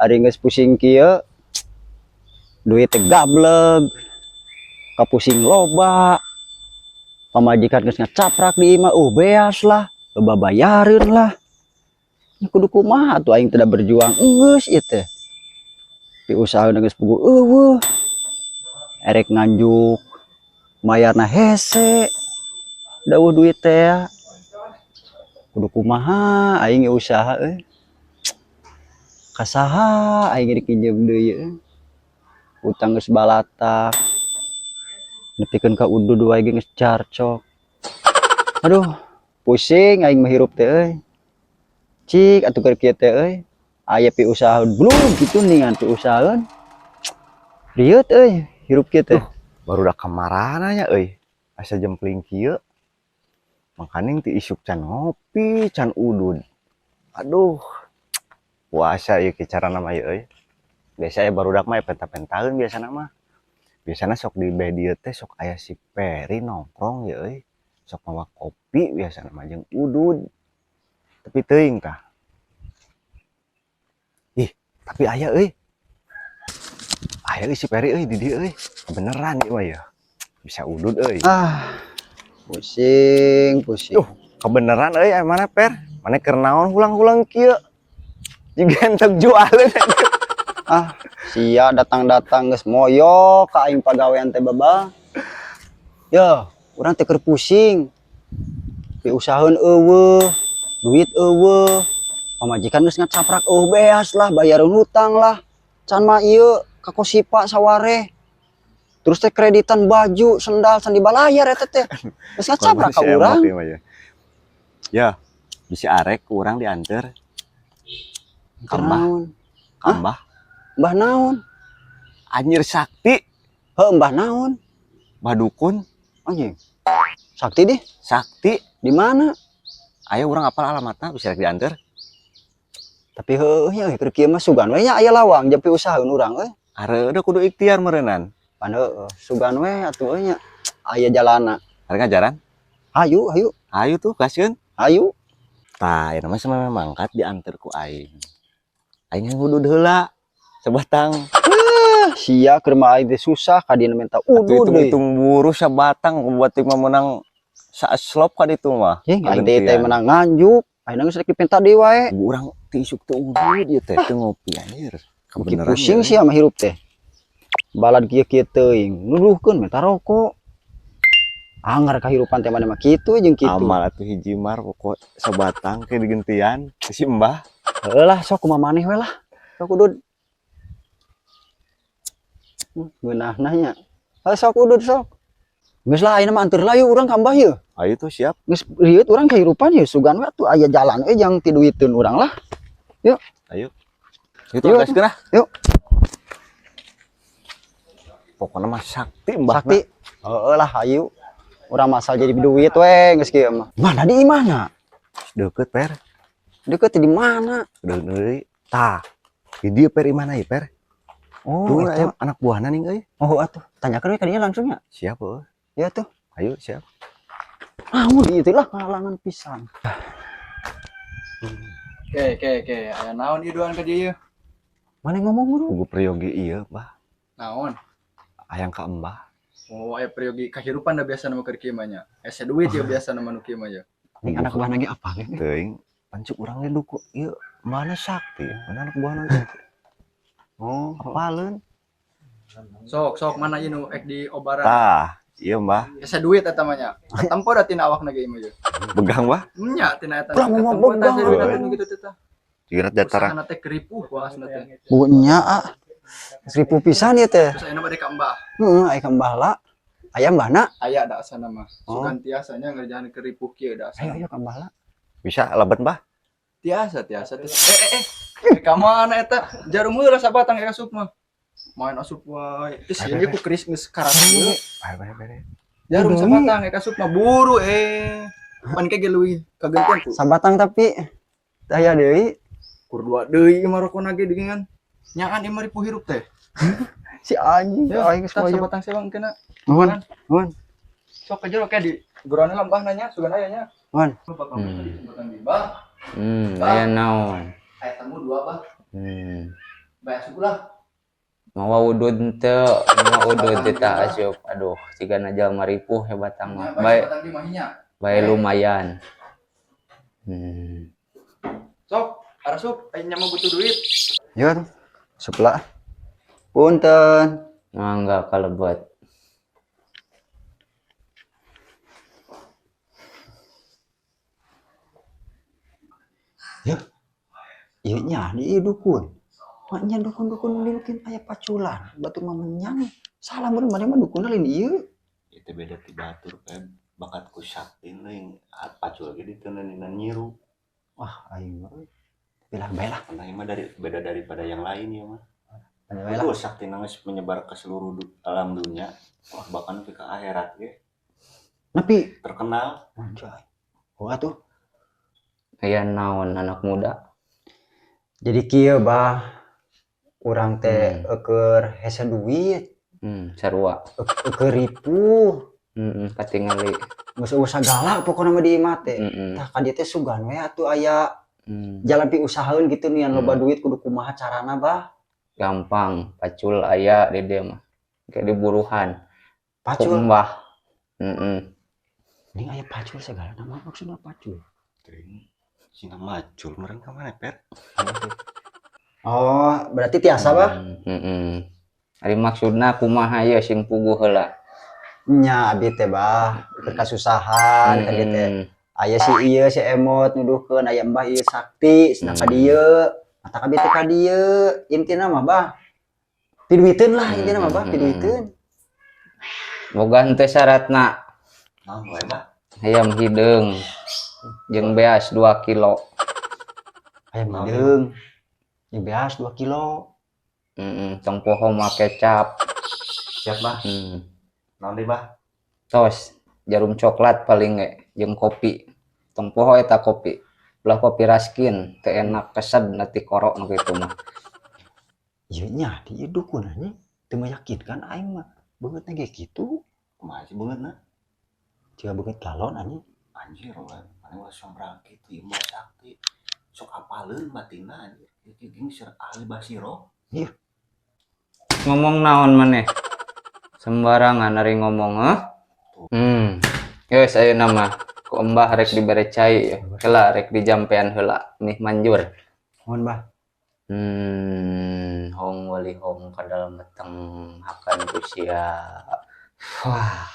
Ari geus pusing kieu duit teh gableg kapusing loba pamajikan geus ngacaprak di imah beas lah loba bayareun lah kudu kumaha atuh aing teh berjuang geus ieu teh pi usahaeun geus puguh eueuh erek nganjuk mayarna hese dawuh duit teh kudu kumaha aing usaha kasaha aing dikinjem deui utang geus balatak nepikeun ka udud wae geus carcok aduh pusing aing mah hirup teh cik atuh keur kieu teh aya pi usaha belum kitu ningan pi usahaeun rieuh hirup kieu teh barudak kamarana nya asa jempling kieu makaning ti isuk can ngopi can udud aduh puasa ieu ke carana mah ieu biasa barudak mah penta-pentaeun biasana sok di beh dieu teh sok aya si Peri nongkrong ya sok mawa kopi biasana mah jeung udud tapi teuing tah tapi aya si Peri di dieu beneran ieu mah ya bisa udud pusing kebeneran mana Per mana keur naon hulang-hulang kieu juga entek jualan sia datang-datang geus moyo ka aing pagawean teh baba ya urang teh keur pusing pi usahaeun eueuh duit eueuh pamajikan geus ngacaprak beas lah bayareun hutang lah can mah ieu kakosipa saware terus teh kreditan baju sendal can dibalayar eta teh geus ngacaprak ka urang ya bisa arek urang dianter Mbah naon anjir sakti mbah naon mbah dukun anjing sakti di mana aya urang apal alamatna bisa dianter tapi ya keur kieu mah sugan we nya aya lawang jeung pi usahaeun urang areueuh kudu ikhtiar meureunnan pan sugan we atuh nya aya jalanna arek ngajaran hayu tuh gaskeun hayu tah ieu mah samemang mangkat dianter ku aing ngudud heula sebatang sia keur mah aing teh susah ka dina minta udud deui hitung buru sabatang buat mah menang saeslop ka ditu mah aing teh menang nganjuk ayeuna geus rek dipenta deui wae urang teu isuk teu udud ieu teh teu ngopi anjir kebeneran pusing sia mah hirup teh balad kieu-kieu teuing nuduhkeun minta rokok anggar kahirupan teh mana mah kitu jeung kitu amal atuh hiji mar pokok sabatang ke digentian si Mbah heulah sok kumaha maneh we lah sok udud geunahna nya sok udud sok geus lah ayeuna mah anteur lah yeuh urang ka Mbah yeuh ayo tuh siap geus rieut urang kahirupan yeuh sugan we atuh aya jalan jang ti duiteun urang lah yuk ayo itu gaskeun ah yuk pokona mah sakti Mbah sakti heuh lah hayu urang masal jadi duit we geus kieu mah mana di imahna deukeut Per deukeut di mana deui tah di dieu Per imana ieu Per tuh aya anak buahna ning atuh tanyakeun we ka dieu langsung nya siap ya tuh ayo siap itu lah kalangan pisan Oke, aya naon ieu doan ka dieu mana ngomong dulu kugu priyogi ieu Mbah naon hayang ka Mbah aya priyogi kahirupan da biasa nama keur kieu mah nya asa duit ya biasa nama nu kieu mah ya ning anak buah lagi apa ge teuing pancuk urang ge duku ieu mana sakti mana anak buahna ge apaleun sok mana ieu nu ek di obaran tah ieu Mbah asa duit eta mah nya katempo da tina awakna ge ieu mah ye begang Mbah nya tina eta katempo da duit anu kitu teh dikira jatara sana teh keripuh waasna teh bunya 1000 pisan ieu teh terus ayeuna bade ka Mbah aya ka Mbah la aya Mbahna aya da asana mah sugan tiasanya ngerjaan keripuh kieu da asana ayo ka Mbah la bisa lebat Mbah tiasa teh ka mana eta jarum heula sabatang eka sup mah main asup wae geus ieu ku keris geus karat ieu bare jarum sabatang eka sup mah buru pan ke leuwih kagantian ku sabatang tapi aya deui kur dua deui mah rokona ge dingan nyaan 5.000 hirup teh si anjing aing geus moyo sabatang sewang kena nuhun sok ka jero ke di gurana lambah nanya sugan aya nya nuhun sabatang di Mbah aya naon aya tamu dua Bah Baik lah. Mau udud teu, mau udud kita asup. Aduh, ciga najal maripuh hebatang mah. Bae, Batang di mahinya. bae lumayan. Sok, arasup, ayeuna mah butuh duit. Yun, sebelah. Punten. Mangga kalebet. Ya, iya nya di dukun. Maknya dukun-dukun mungkin aya paculan, batu mah menyang. Salah bener mana mah dukun lain ieu. Itu beda ti batur kan bakatku sakti ning pacul ge diteuneunan nyiru. Wah, aing mah belah-belah. Karena mah beda daripada yang lain ya mah. Belah. Itu sakti nangis menyebar ke seluruh alam dunia. Wah, bahkan ke akhirat ge Tapi terkenal. anjay. Wah tuh. Aya naon anak muda. Jadi kieu bah urang teh eukeur hese duit, Sarua. eukeur ripuh. Katingali. Geus usah galak pokona mah di imah teh. Tah ka dieu teh sugan we atuh aya jalan pi usahaeun gitu nih yang loba duit kudu kumaha carana bah. Gampang, pacul aya di dieu mah. Kayak diburuhan. Pacul. Kumbah. Ini aya pacul segala nama maksudna pacul. Teuing sina macul meureun ka mana pet? Oh, berarti tiasa bah? Ari maksudna kumaha ieu sing puguh heula. Nya abi teh bah, kasusahan ka dieu teh. Aya si ieu si emot nuduhkeun aya mbah ieu sakti cenah ka dieu. Mata ka teh ka dieu. Intina mah bah piduiteun lah intina mah bah piduiteun. Boga henteu syaratna. Naon wae bah? Hayam hideung jeung beas 2 kilo. Ayam hideung. Yang beas 2 kilo. Tong poho mah kecap. Siap bah. Naon deui bah? Tos jarum coklat paling ge jeung kopi. Tong poho eta kopi. Ulah kopi Raskin teu enak kesed nanti korok nu kitu mah. Ieu nya di dukun anjing teu meyakinkan aing mah. Beungeutna ge kitu. Kumaha sih beungeutna? Ciga beungeut galon anjing. Anjir orang mana ulah sombrang kitu ieu mah sakti. Sok apaleun batinna anjir. Ieu geuning sir ahli basiro. Iya. Ngomong naon maneh? Sembarangan ari ngomong Geus ayeuna mah ku embah rek dibere cai heula rek dijampean heula nih manjur. Mohon bah. Hong wali hong kadal meteng akan usia. Wah.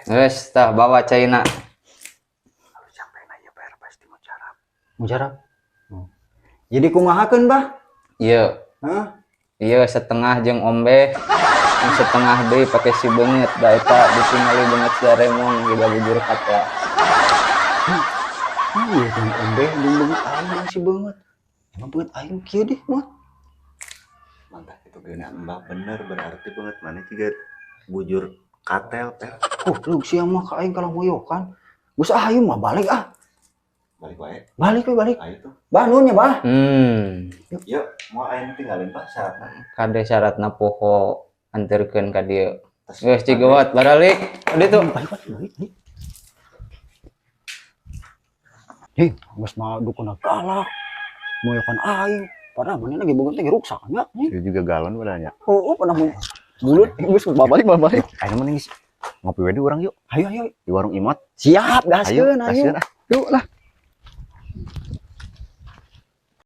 Geus tah bawa caina. Kalau sampeina ieu bayar pasti mujarab. Mujarab. Jadi kumahakeun bah? Ieu. Hah? Ieu setengah jeung ombe. Setengah deui pake si beungeut da eta ditingali beungeut si Remong geus bujur kata. Iya jeung ombe jeung beungeut aing si beungeut. Emang beungeut aing kieu deh mah. Mantap itu geuna mbah bener berarti banget mana juga bujur katel teh. Lu siang mah ka aing kalau moyokan. Geus ayeuna mah balik ah. Balik wae. Balik we balik. Ayo tuh. Bah nuhun nya bah. Yuk, mau aing tinggalin Pak syaratna. Kade syaratna poho anterkeun ka dieu. Geus cigawat baralik. Ade tuh. Balik. Heh, geus mah dukun galak. Moyokan aing. Padahal mana lagi beungeut teh ruksak nya. Itu juga galon padahal nya. Oh, pernah mau bulut geus babalik. Ayo mending ngopi we di urang yuk. Ayo. Di warung Imot. Siap, gaskeun ayo. gaskeun. Yuk lah.